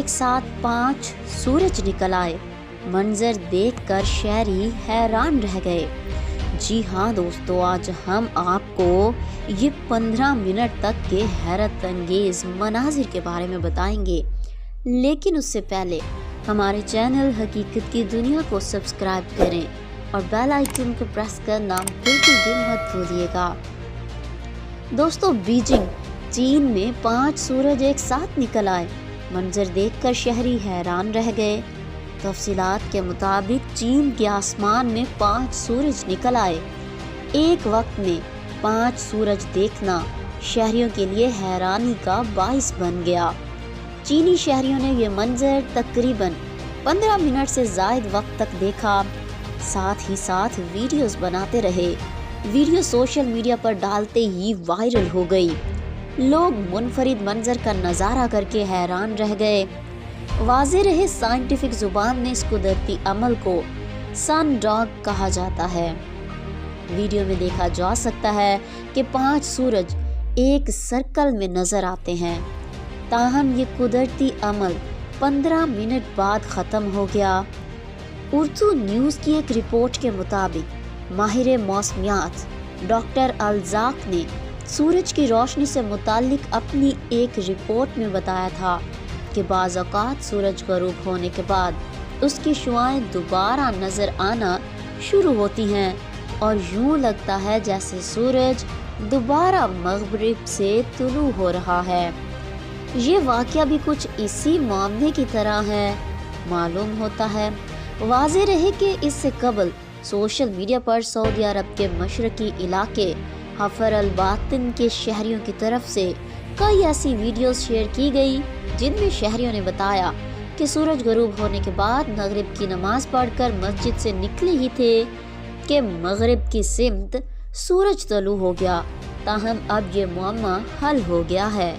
ایک ساتھ 5 سورج نکل آئے۔ منظر دیکھ کر شہری حیران رہ گئے۔ جی ہاں دوستو، آج ہم آپ کو یہ 15 منٹ تک کے حیرت انگیز مناظر کے بارے میں بتائیں گے، لیکن اس سے پہلے ہمارے چینل حقیقت کی دنیا کو سبسکرائب کریں اور بیل آئیکن کو پریس کرنا بالکل بھی مت بھولیے گا۔ دوستو، بیجنگ چین میں 5 سورج ایک ساتھ نکل آئے۔ منظر دیکھ کر شہری حیران رہ گئے۔ تفصیلات کے مطابق چین کے آسمان میں 5 سورج نکل آئے۔ ایک وقت میں 5 سورج دیکھنا شہریوں کے لیے حیرانی کا باعث بن گیا۔ چینی شہریوں نے یہ منظر تقریباً 15 منٹ سے زائد وقت تک دیکھا، ساتھ ہی ساتھ ویڈیوز بناتے رہے۔ ویڈیو سوشل میڈیا پر ڈالتے ہی وائرل ہو گئی۔ لوگ منفرد منظر کا نظارہ کر کے حیران رہ گئے۔ واضح رہے سائنٹیفک زبان میں اس قدرتی عمل کو سن ڈاگ کہا جاتا ہے۔ ویڈیو میں دیکھا جا سکتا ہے کہ 5 سورج ایک سرکل میں نظر آتے ہیں، تاہم یہ قدرتی عمل 15 منٹ بعد ختم ہو گیا۔ اردو نیوز کی ایک رپورٹ کے مطابق ماہر موسمیات ڈاکٹر الزاق نے سورج کی روشنی سے متعلق اپنی ایک رپورٹ میں بتایا تھا کہ بعض اوقات سورج غروب ہونے کے بعد اس کی شعاعیں دوبارہ نظر آنا شروع ہوتی ہیں اور یوں لگتا ہے جیسے سورج دوبارہ مغرب سے طلوع ہو رہا ہے۔ یہ واقعہ بھی کچھ اسی معاملے کی طرح ہے معلوم ہوتا ہے۔ واضح رہے کہ اس سے قبل سوشل میڈیا پر سعودی عرب کے مشرقی علاقے حفر الباطن کے شہریوں کی طرف سے کئی ایسی ویڈیوز شیئر کی گئی جن میں شہریوں نے بتایا کہ سورج غروب ہونے کے بعد مغرب کی نماز پڑھ کر مسجد سے نکلے ہی تھے کہ مغرب کی سمت سورج طلوع ہو گیا، تاہم اب یہ معمہ حل ہو گیا ہے۔